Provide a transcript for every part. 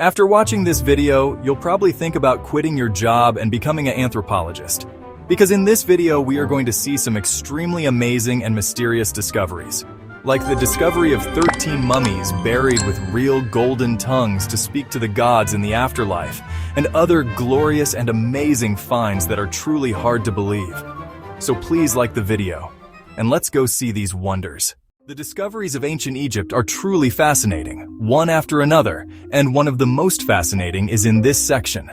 After watching this video, you'll probably think about quitting your job and becoming an anthropologist. Because in this video, we are going to see some extremely amazing and mysterious discoveries. Like the discovery of 13 mummies buried with real golden tongues to speak to the gods in the afterlife, and other glorious and amazing finds that are truly hard to believe. So please like the video, and let's go see these wonders. The discoveries of ancient Egypt are truly fascinating, one after another, and one of the most fascinating is in this section.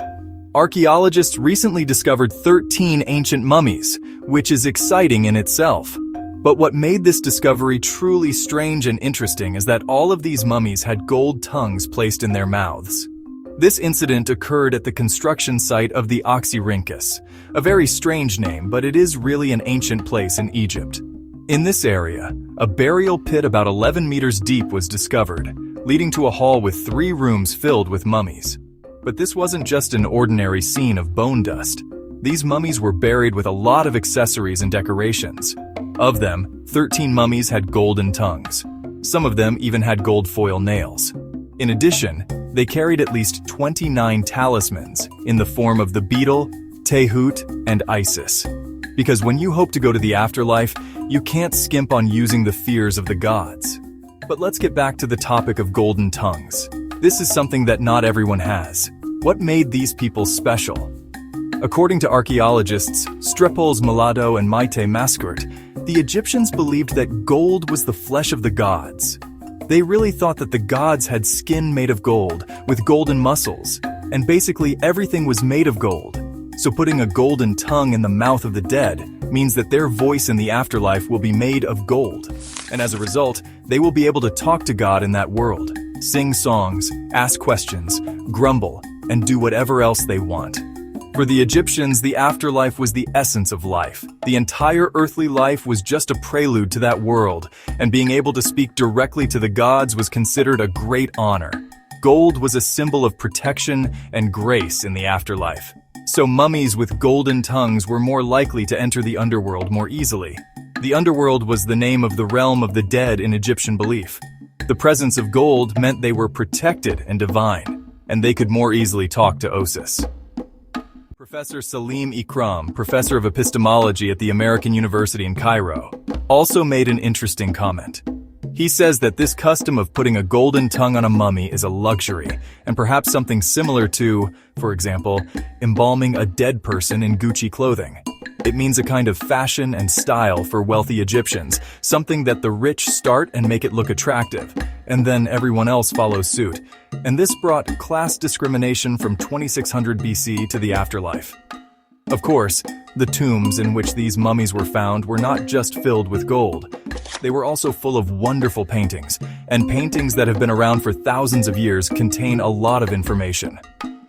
Archaeologists recently discovered 13 ancient mummies, which is exciting in itself. But what made this discovery truly strange and interesting is that all of these mummies had gold tongues placed in their mouths. This incident occurred at the construction site of the Oxyrhynchus, a very strange name, but it is really an ancient place in Egypt. In this area, a burial pit about 11 meters deep was discovered, leading to a hall with 3 rooms filled with mummies. But this wasn't just an ordinary scene of bone dust. These mummies were buried with a lot of accessories and decorations. Of them, 13 mummies had golden tongues. Some of them even had gold foil nails. In addition, they carried at least 29 talismans in the form of the beetle, Tehut, and Isis. Because when you hope to go to the afterlife, you can't skimp on using the fears of the gods. But let's get back to the topic of golden tongues. This is something that not everyone has. What made these people special? According to archaeologists Strepols Malado and Maite Mascourt, the Egyptians believed that gold was the flesh of the gods. They really thought that the gods had skin made of gold, with golden muscles, and basically everything was made of gold. So putting a golden tongue in the mouth of the dead means that their voice in the afterlife will be made of gold. And as a result, they will be able to talk to God in that world, sing songs, ask questions, grumble, and do whatever else they want. For the Egyptians, the afterlife was the essence of life. The entire earthly life was just a prelude to that world, and being able to speak directly to the gods was considered a great honor. Gold was a symbol of protection and grace in the afterlife. So mummies with golden tongues were more likely to enter the underworld more easily. The underworld was the name of the realm of the dead in Egyptian belief. The presence of gold meant they were protected and divine, and they could more easily talk to Osis. Professor Salim Ikram, professor of epistemology at the American University in Cairo, also made an interesting comment. He says that this custom of putting a golden tongue on a mummy is a luxury, and perhaps something similar to, for example, embalming a dead person in Gucci clothing. It means a kind of fashion and style for wealthy Egyptians, something that the rich start and make it look attractive, and then everyone else follows suit. And this brought class discrimination from 2600 BC to the afterlife. Of course, the tombs in which these mummies were found were not just filled with gold. They were also full of wonderful paintings, and paintings that have been around for thousands of years contain a lot of information.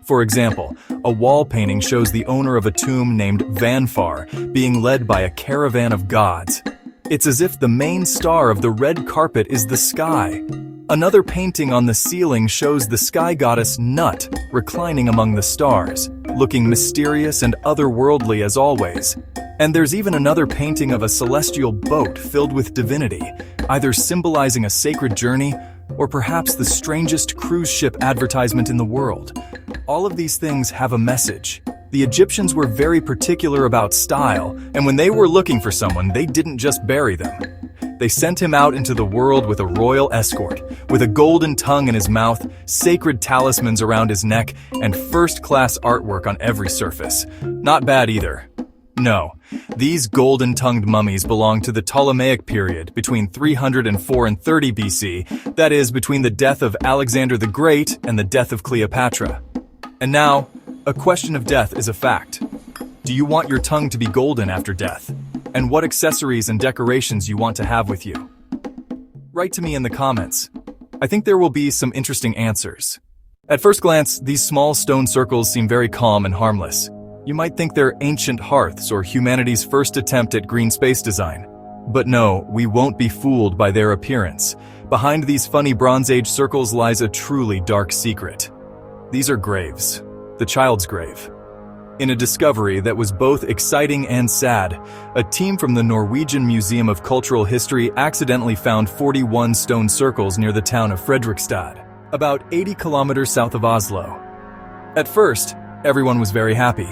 For example, a wall painting shows the owner of a tomb named Vanfar being led by a caravan of gods. It's as if the main star of the red carpet is the sky. Another painting on the ceiling shows the sky goddess Nut reclining among the stars, looking mysterious and otherworldly as always. And there's even another painting of a celestial boat filled with divinity, either symbolizing a sacred journey or perhaps the strangest cruise ship advertisement in the world. All of these things have a message. The Egyptians were very particular about style, and when they were looking for someone, they didn't just bury them. They sent him out into the world with a royal escort, with a golden tongue in his mouth, sacred talismans around his neck, and first-class artwork on every surface. Not bad either. No, these golden-tongued mummies belong to the Ptolemaic period between 304 and 30 BC, that is, between the death of Alexander the Great and the death of Cleopatra. And now, a question of death is a fact. Do you want your tongue to be golden after death? And what accessories and decorations you want to have with you? Write to me in the comments. I think there will be some interesting answers. At first glance, these small stone circles seem very calm and harmless. You might think they're ancient hearths or humanity's first attempt at green space design. But no, we won't be fooled by their appearance. Behind these funny Bronze Age circles lies a truly dark secret. These are graves. The child's grave. In a discovery that was both exciting and sad, a team from the Norwegian Museum of Cultural History accidentally found 41 stone circles near the town of Fredrikstad. about 80 kilometers south of Oslo. At first, everyone was very happy.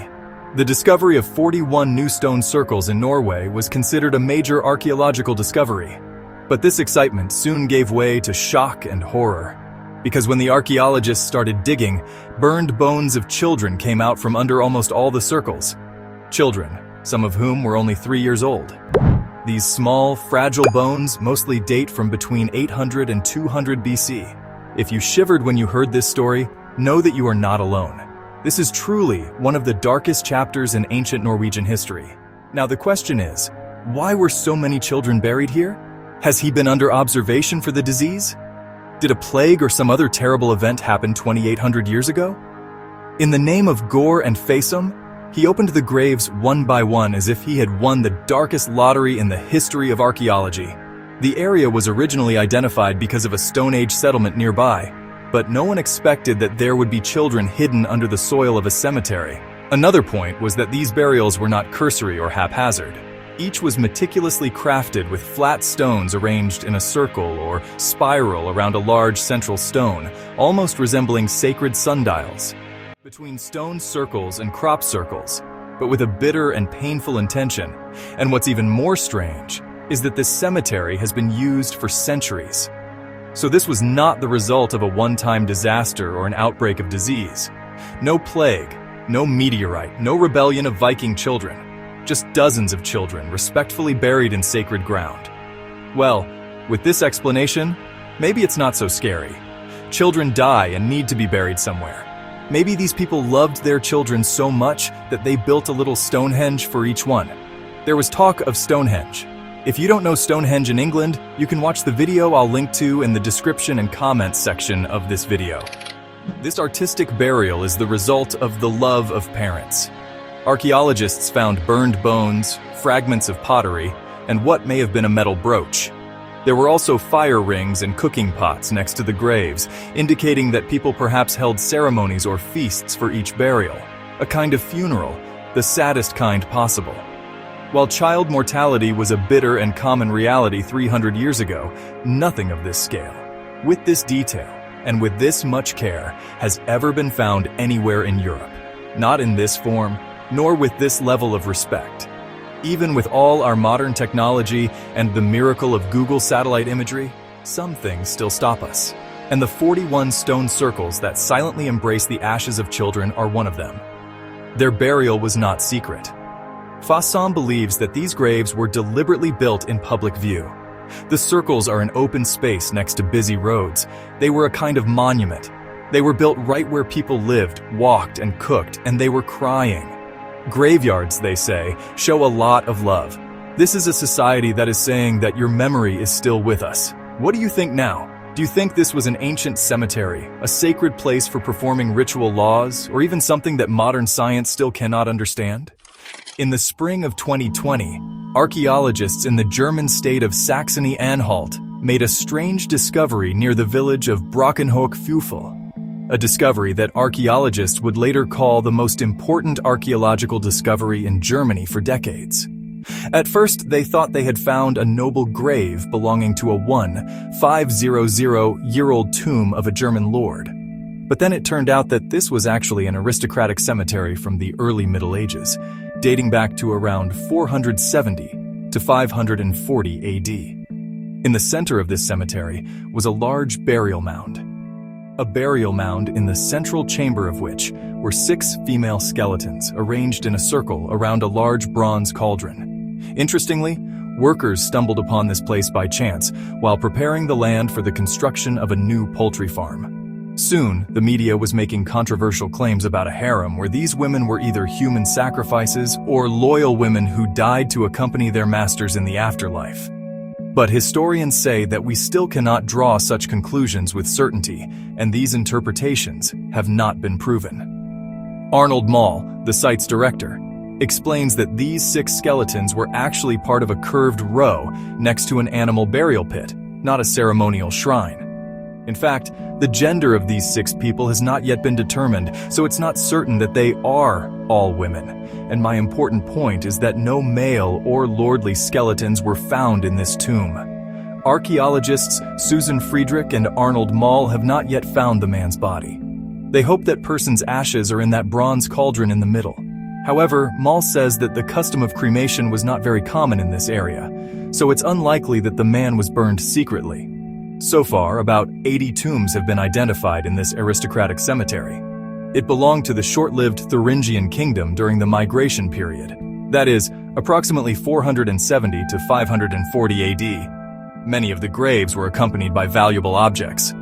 The discovery of 41 new stone circles in Norway was considered a major archaeological discovery. But this excitement soon gave way to shock and horror. Because when the archaeologists started digging, burned bones of children came out from under almost all the circles. Children, some of whom were only 3 years old. These small, fragile bones mostly date from between 800 and 200 BC. If you shivered when you heard this story, know that you are not alone. This is truly one of the darkest chapters in ancient Norwegian history. Now the question is, why were so many children buried here? Has he been under observation for the disease? Did a plague or some other terrible event happen 2,800 years ago? In the name of gore and faceum, he opened the graves one by one as if he had won the darkest lottery in the history of archaeology. The area was originally identified because of a Stone Age settlement nearby, but no one expected that there would be children hidden under the soil of a cemetery. Another point was that these burials were not cursory or haphazard. Each was meticulously crafted with flat stones arranged in a circle or spiral around a large central stone, almost resembling sacred sundials. Between stone circles and crop circles, but with a bitter and painful intention. And what's even more strange is that this cemetery has been used for centuries. So this was not the result of a one-time disaster or an outbreak of disease. No plague, no meteorite, no rebellion of Viking children. Just dozens of children respectfully buried in sacred ground. Well, with this explanation, maybe it's not so scary. Children die and need to be buried somewhere. Maybe these people loved their children so much that they built a little Stonehenge for each one. There was talk of Stonehenge. If you don't know Stonehenge in England, you can watch the video I'll link to in the description and comments section of this video. This artistic burial is the result of the love of parents. Archaeologists found burned bones, fragments of pottery, and what may have been a metal brooch. There were also fire rings and cooking pots next to the graves, indicating that people perhaps held ceremonies or feasts for each burial, a kind of funeral, the saddest kind possible. While child mortality was a bitter and common reality 300 years ago, nothing of this scale, with this detail, and with this much care, has ever been found anywhere in Europe. Not in this form, nor with this level of respect. Even with all our modern technology and the miracle of Google satellite imagery, some things still stop us. And the 41 stone circles that silently embrace the ashes of children are one of them. Their burial was not secret. Fossum believes that these graves were deliberately built in public view. The circles are an open space next to busy roads. They were a kind of monument. They were built right where people lived, walked, and cooked, and they were crying. Graveyards, they say, show a lot of love. This is a society that is saying that your memory is still with us. What do you think now? Do you think this was an ancient cemetery, a sacred place for performing ritual laws, or even something that modern science still cannot understand? In the spring of 2020, archaeologists in the German state of Saxony-Anhalt made a strange discovery near the village of Brockenhoek-Pfuffel. A discovery that archaeologists would later call the most important archaeological discovery in Germany for decades. At first, they thought they had found a noble grave belonging to a 1500-year-old tomb of a German lord. But then it turned out that this was actually an aristocratic cemetery from the early Middle Ages, dating back to around 470 to 540 AD. In the center of this cemetery was a large burial mound. A burial mound in the central chamber of which were 6 female skeletons arranged in a circle around a large bronze cauldron. Interestingly, workers stumbled upon this place by chance while preparing the land for the construction of a new poultry farm. Soon, the media was making controversial claims about a harem where these women were either human sacrifices or loyal women who died to accompany their masters in the afterlife. But historians say that we still cannot draw such conclusions with certainty, and these interpretations have not been proven. Arnold Mall, the site's director, explains that these 6 skeletons were actually part of a curved row next to an animal burial pit, not a ceremonial shrine. In fact, the gender of these 6 people has not yet been determined, so it's not certain that they are all women. And my important point is that no male or lordly skeletons were found in this tomb. Archaeologists Susan Friedrich and Arnold Mahl have not yet found the man's body. They hope that person's ashes are in that bronze cauldron in the middle. However, Mahl says that the custom of cremation was not very common in this area, so it's unlikely that the man was burned secretly. So far, about 80 tombs have been identified in this aristocratic cemetery. It belonged to the short-lived Thuringian kingdom during the migration period. That is, approximately 470 to 540 AD. Many of the graves were accompanied by valuable objects.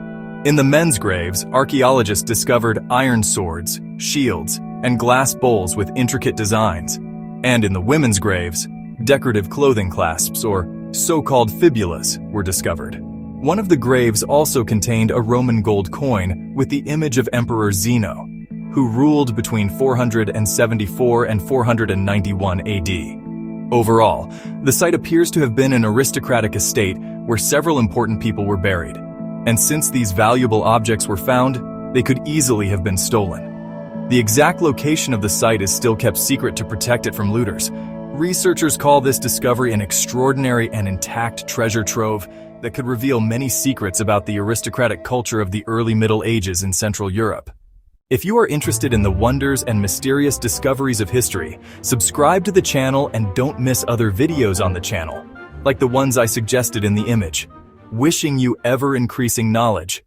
In the men's graves, archaeologists discovered iron swords, shields, and glass bowls with intricate designs. And in the women's graves, decorative clothing clasps, or so-called fibulas, were discovered. One of the graves also contained a Roman gold coin with the image of Emperor Zeno, who ruled between 474 and 491 AD. Overall, the site appears to have been an aristocratic estate where several important people were buried. And since these valuable objects were found, they could easily have been stolen. The exact location of the site is still kept secret to protect it from looters. Researchers call this discovery an extraordinary and intact treasure trove that could reveal many secrets about the aristocratic culture of the early Middle Ages in Central Europe. If you are interested in the wonders and mysterious discoveries of history, subscribe to the channel and don't miss other videos on the channel, like the ones I suggested in the image. Wishing you ever-increasing knowledge.